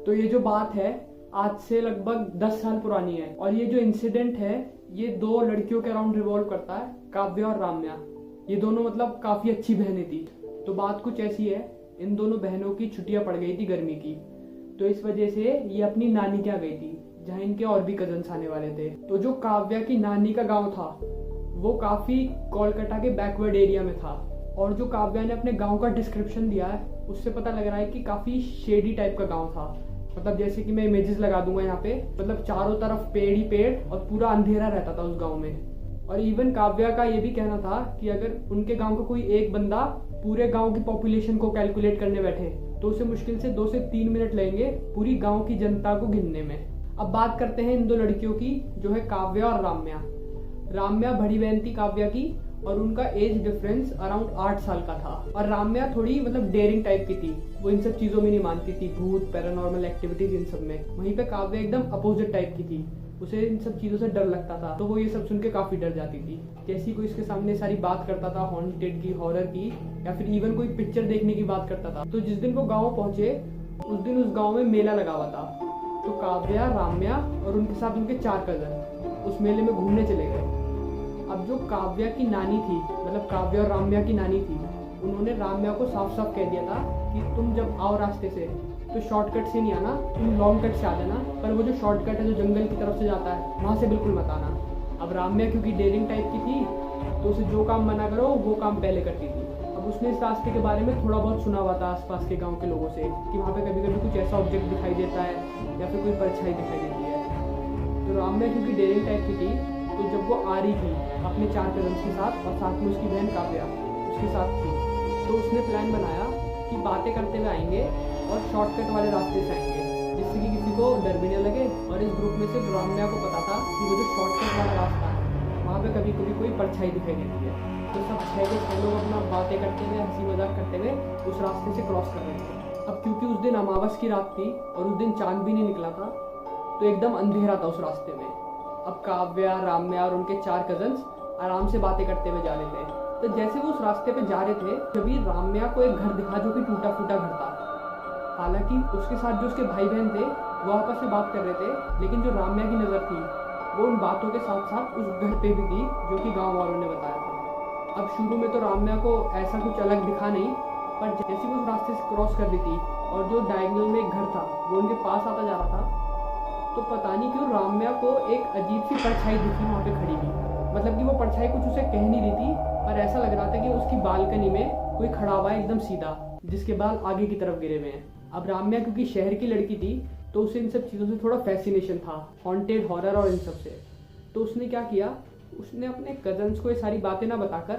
तो ये जो बात है आज से लगभग 10 साल पुरानी है और ये जो इंसिडेंट है ये दो लड़कियों के अराउंड रिवॉल्व करता है, काव्या और राम्या। ये दोनों मतलब काफी अच्छी बहनें थी। तो बात कुछ ऐसी है, इन दोनों बहनों की छुट्टियां पड़ गई थी गर्मी की, तो इस वजह से ये अपनी नानी के यहाँ गई थी जहाँ इनके और भी कजन्स आने वाले थे। तो जो काव्या की नानी का गांव था वो काफी कोलकाता के बैकवर्ड एरिया में था और जो काव्या ने अपने गांव का डिस्क्रिप्शन दिया है उससे पता लग रहा है कि काफी शेडी टाइप का गांव था। मतलब जैसे कि मैं इमेजेस लगा दूंगा यहाँ पे, मतलब चारों तरफ पेड़ ही पेड़ और पूरा अंधेरा रहता था उस गांव में। और इवन काव्या का ये भी कहना था कि अगर उनके गांव का कोई एक बंदा पूरे गांव की पॉपुलेशन को कैलकुलेट करने बैठे तो उसे मुश्किल से 2 से 3 मिनट लगेंगे पूरी गांव की जनता को गिनने में। अब बात करते हैं इन दो लड़कियों की, जो है काव्या और राम्या। राम्या बड़ी बहन थी काव्या की और उनका एज डिफरेंस अराउंड 8 साल का था। और राम्या थोड़ी मतलब डेयरिंग टाइप की थी, वो इन सब चीजों में नहीं मानती थी, भूत पैरानॉर्मल एक्टिविटीज इन सब में। वहीं पे काव्या एकदम अपोजिट टाइप की थी, उसे इन सब चीजों से डर लगता था, तो वो ये सब सुन के काफी डर जाती थी। जैसी कोई इसके सामने सारी बात करता था हॉन्टेड की, हॉरर की, या फिर इवन कोई पिक्चर देखने की बात करता था। तो जिस दिन वो गाँव पहुंचे उस दिन उस गाँव में मेला लगा हुआ था। तो काव्या, राम्या और उनके साथ उनके 4 कजन उस मेले में घूमने चले गए। अब जो काव्या की नानी थी, मतलब काव्या और राम्या की नानी थी, उन्होंने राम्या को साफ साफ कह दिया था कि तुम जब आओ रास्ते से तो शॉर्टकट से नहीं आना, तुम लॉन्ग कट से आ जाना, पर वो जो शॉर्टकट है जो जंगल की तरफ से जाता है वहाँ से बिल्कुल मत आना। अब राम्या क्योंकि डेयरिंग टाइप की थी तो उसे जो काम मना करो वो काम पहले करती थी। अब उसने इस रास्ते के बारे में थोड़ा बहुत सुना हुआ था आसपास के गाँव के लोगों से कि वहाँ पे कभी कभी कुछ ऐसा ऑब्जेक्ट दिखाई देता है या फिर कोई परछाई दिखाई देती है। तो राम्या क्योंकि डेयरिंग टाइप की थी तो जब वो आ रही थी अपने 4 कजन्स के साथ और साथ में उसकी बहन काव्या उसके साथ थी, तो उसने प्लान बनाया कि बातें करते हुए आएंगे और शॉर्टकट वाले रास्ते से आएंगे जिससे कि किसी को डर भी न लगे। और इस ग्रुप में से राम्या को पता था कि वो जो शॉर्टकट वाला रास्ता है वहाँ पे कभी कभी कोई परछाई दिखाई देती है। तो सब 6 के 6 लोग अपना बातें करते हुए, हंसी मजाक करते हुए उस रास्ते से क्रॉस कर रहे थे। अब क्योंकि उस दिन अमावस की रात थी और उस दिन चांद भी नहीं निकला था तो एकदम अंधेरा था उस रास्ते में। अब काव्या, राम्या और उनके 4 कजन्स आराम से बातें करते हुए जा रहे थे। तो जैसे वो उस रास्ते पे जा रहे थे तभी राम्या को एक घर दिखा जो कि टूटा फूटा घर था। हालांकि उसके साथ जो उसके भाई बहन थे वो आपस में बात कर रहे थे, लेकिन जो राम्या की नज़र थी वो उन बातों के साथ साथ उस घर पे भी थी जो कि गाँव वालों ने बताया था। अब शुरू में तो राम्या को ऐसा कुछ अलग दिखा नहीं, पर जैसे वो उस रास्ते से क्रॉस कर दी थी और जो डायगोनल में एक घर था वो उनके पास आता जा रहा था, तो पता नहीं क्यों राम्या को एक अजीब सी परछाई दिखी वहाँ पे खड़ी हुई। मतलब कि वो परछाई कुछ उसे कह नहीं रही थी, पर ऐसा लग रहा था कि उसकी बालकनी में कोई खड़ा हुआ है एकदम सीधा, जिसके बाल आगे की तरफ गिरे हुए हैं। अब राम्या क्योंकि शहर की लड़की थी तो उसे इन सब चीज़ों से थोड़ा फैसिनेशन था, हॉन्टेड, हॉरर और इन सब से। तो उसने क्या किया, उसने अपने कजन्स को ये सारी बातें ना बताकर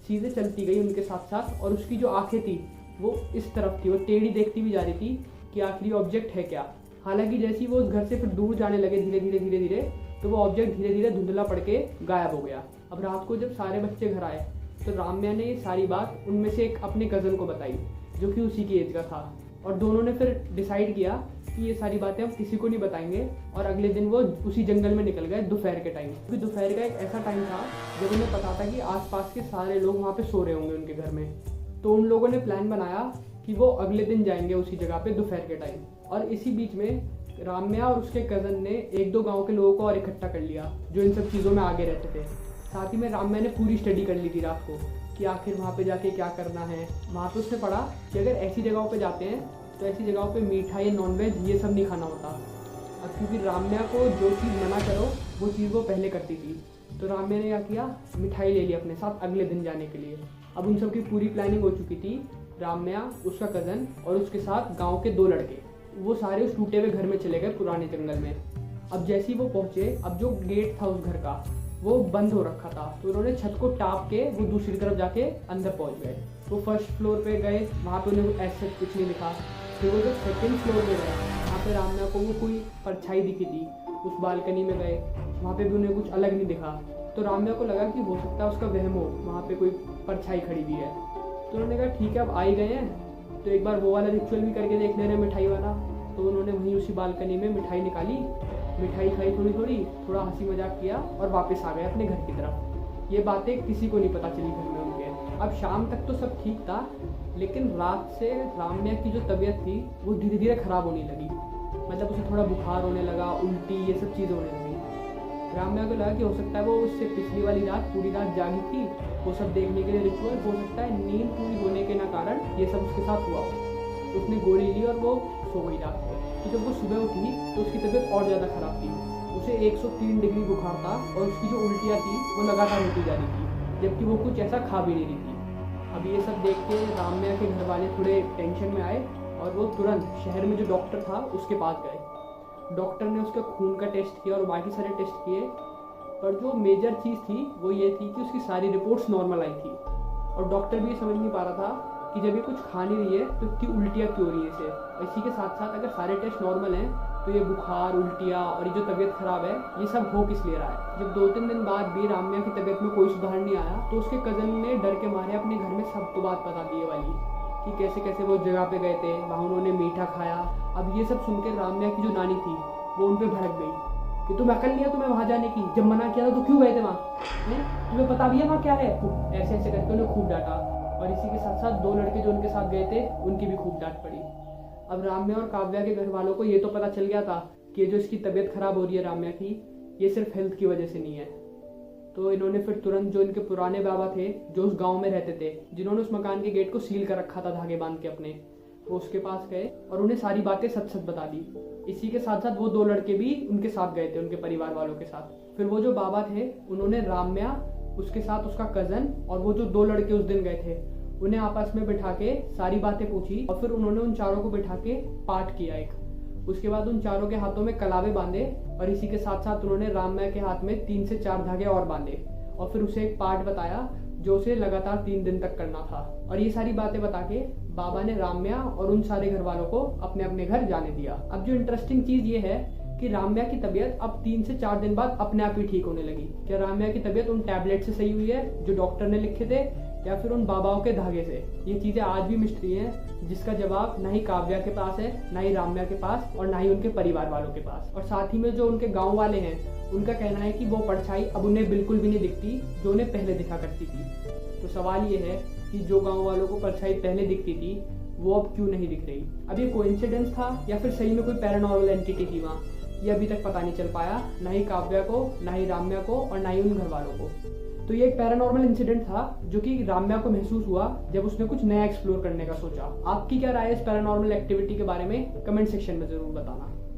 सीधे चलती गई उनके साथ साथ, और उसकी जो आंखें थी वो इस तरफ थी, वो टेढ़ी देखती भी जा रही थी कि आखिरी ऑब्जेक्ट है क्या। हालांकि जैसे ही वो उस घर से फिर दूर जाने लगे धीरे धीरे धीरे धीरे, तो वो ऑब्जेक्ट धीरे धीरे धुंधला पड़ के गायब हो गया। अब रात को जब सारे बच्चे घर आए तो राम्या ने ये सारी बात उनमें से एक अपने कज़न को बताई जो कि उसी की एज का था, और दोनों ने फिर डिसाइड किया कि ये सारी बातें हम किसी को नहीं बताएंगे। और अगले दिन वो उसी जंगल में निकल गए दोपहर के टाइम, क्योंकि दोपहर का एक ऐसा टाइम था जब उन्हें पता था कि आसपास के सारे लोग वहाँ पे सो रहे होंगे उनके घर में। तो उन लोगों ने प्लान बनाया कि वो अगले दिन जाएंगे उसी जगह पे दोपहर के टाइम। और इसी बीच में राम्या और उसके कज़न ने 1-2 गांव के लोगों को और इकट्ठा कर लिया जो इन सब चीज़ों में आगे रहते थे। साथ ही में राम्या ने पूरी स्टडी कर ली थी रात को कि आखिर वहाँ पे जाके क्या करना है। वहाँ पे उसने पढ़ा कि अगर ऐसी जगहों पे जाते हैं तो ऐसी जगहों पे मीठा या नॉनवेज ये सब नहीं खाना होता। अब क्योंकि राम्या को जो चीज़ मना करो वो चीज़ वो पहले करती थी, तो राम्या ने क्या किया, मिठाई ले ली अपने साथ अगले दिन जाने के लिए। अब उन सब की पूरी प्लानिंग हो चुकी थी। राम्या, उसका कज़न और उसके साथ गाँव के 2 लड़के, वो सारे उस टूटे हुए घर में चले गए पुराने जंगल में। अब जैसे ही वो पहुंचे, अब जो गेट था उस घर का वो बंद हो रखा था, तो उन्होंने छत को टाप के वो दूसरी तरफ जाके अंदर पहुंच गए। वो फर्स्ट फ्लोर पे गए, वहाँ पे उन्हें ऐसे कुछ नहीं दिखा। फिर वो जब सेकंड फ्लोर पे गए वहाँ पे राम्या को वो कोई परछाई दिखी थी। उस बालकनी में गए, वहाँ पे भी उन्हें कुछ अलग नहीं दिखा। तो राम्या को लगा कि हो सकता है उसका वहम हो, वहाँ पे कोई परछाई खड़ी हुई है। तो उन्होंने कहा ठीक है अब आ ही गए हैं तो एक बार वो वाला रिचुअल भी करके देख ले रहे मिठाई वाला। तो उन्होंने वहीं उसी बालकनी में मिठाई निकाली, मिठाई खाई थोड़ा हंसी मजाक किया और वापस आ गए अपने घर की तरफ। ये बातें किसी को नहीं पता चली घर में उनके। अब शाम तक तो सब ठीक था, लेकिन रात से राम्या की जो तबीयत थी वो धीरे धीरे खराब होने लगी। मतलब उसे थोड़ा बुखार होने लगा, उल्टी, ये सब चीज़ें होने लगी। राम्या को लगा कि हो सकता है वो उससे पिछली वाली रात पूरी रात जागी थी, वो सब देखने के लिए रिचुअल, हो सकता है नींद पूरी होने के ना कारण ये सब उसके साथ हुआ हो। तो उसने गोली ली और वो सो गई रात को। तो जब वो सुबह उठी तो उसकी तबीयत और ज़्यादा खराब थी। उसे 103 डिग्री बुखार था और उसकी जो उल्टियाँ थी वो लगातार होती जा रही थी, जबकि वो कुछ ऐसा खा भी नहीं रही थी। अब ये सब देख के राम्या के घर वाले थोड़े टेंशन में आए और वो तुरंत शहर में जो डॉक्टर था उसके पास गए। डॉक्टर ने उसका खून का टेस्ट किया और बाकी सारे टेस्ट किए, पर जो मेजर चीज़ थी वो ये थी कि उसकी सारी रिपोर्ट्स नॉर्मल आई थी। और डॉक्टर भी ये समझ नहीं पा रहा था कि जब ये कुछ खा नहीं रही है तो इतनी उल्टियाँ क्यों हो रही है इसे। इसी के साथ साथ अगर सारे टेस्ट नॉर्मल हैं तो ये बुखार, उल्टियाँ और ये जो तबीयत खराब है ये सब हो किस लिए रहा है। जब 2-3 दिन बाद भी राम्या की तबीयत में कोई सुधार नहीं आया तो उसके कज़न ने डर के मारे अपने घर में सबको बात बता दी वाली कि कैसे कैसे वो जगह पे गए थे, वहाँ उन्होंने मीठा खाया। अब ये सब सुनकर राम्या की जो नानी थी वो उन पर भड़क गई कि तुम्हें अकल नहीं है तुम्हें वहाँ जाने की, जब मना किया था तो क्यों गए थे वहाँ, तुम्हें पता भी है वहाँ क्या है। ऐसे ऐसे करके उन्हें खूब डांटा और इसी के साथ साथ 2 लड़के जो उनके साथ गए थे उनकी भी खूब डांट पड़ी। अब राम्या और काव्या के घर वालों को ये तो पता चल गया था कि ये जो इसकी तबीयत खराब हो रही है राम्या की, ये सिर्फ हेल्थ की वजह से नहीं है। तो इन्होंने फिर तुरंत जो इनके पुराने बाबा थे जो उस गांव में रहते थे, जिन्होंने उस मकान के गेट को सील कर रखा था धागे बांध के अपने, वो उसके पास गए और उन्हें सारी बातें सच सच बता दी। इसी के साथ साथ वो 2 लड़के भी उनके साथ गए थे, उनके परिवार वालों के साथ। फिर वो जो बाबा थे उन्होंने राम्या, उसके साथ उसका कज़न और वो जो 2 लड़के उस दिन गए थे उन्हें आपस में बिठा के सारी बातें पूछी और फिर उन्होंने उन चारों को बिठा के पाठ किया एक। उसके बाद उन चारों के हाथों में कलावे बांधे और इसी के साथ साथ उन्होंने राम्या के हाथ में 3 से 4 धागे और बांधे और फिर उसे एक पाठ बताया जो उसे लगातार 3 दिन तक करना था। और ये सारी बातें बता के बाबा ने राम्या और उन सारे घर वालों को अपने अपने घर जाने दिया। अब जो इंटरेस्टिंग चीज ये है कि राम्या की तबीयत अब 3 से 4 दिन बाद अपने आप ही ठीक होने लगी। क्या राम्या की तबीयत उन टैबलेट से सही हुई है जो डॉक्टर ने लिखे थे, या फिर उन बाबाओं के धागे से? ये चीजें आज भी मिस्ट्री हैं, जिसका जवाब ना ही काव्या के पास है, ना ही राम्या के पास और ना ही उनके परिवार वालों के पास। और साथ ही में जो उनके गाँव वाले हैं उनका कहना है कि वो परछाई अब उन्हें बिल्कुल भी नहीं दिखती जो उन्हें पहले दिखा करती थी। तो सवाल ये है कि जो गाँव वालों को परछाई पहले दिखती थी वो अब क्यों नहीं दिख रही? अब ये कोइंसिडेंस था या फिर सही में कोई पैरानॉर्मल एंटिटी थी वहाँ, ये अभी तक पता नहीं चल पाया, ना ही काव्या को, ना ही राम्या को और ना ही उन घर वालों को। तो ये एक पैरानॉर्मल इंसिडेंट था जो कि राम्या को महसूस हुआ जब उसने कुछ नया एक्सप्लोर करने का सोचा। आपकी क्या राय है इस पैरानॉर्मल एक्टिविटी के बारे में? कमेंट सेक्शन में जरूर बताना।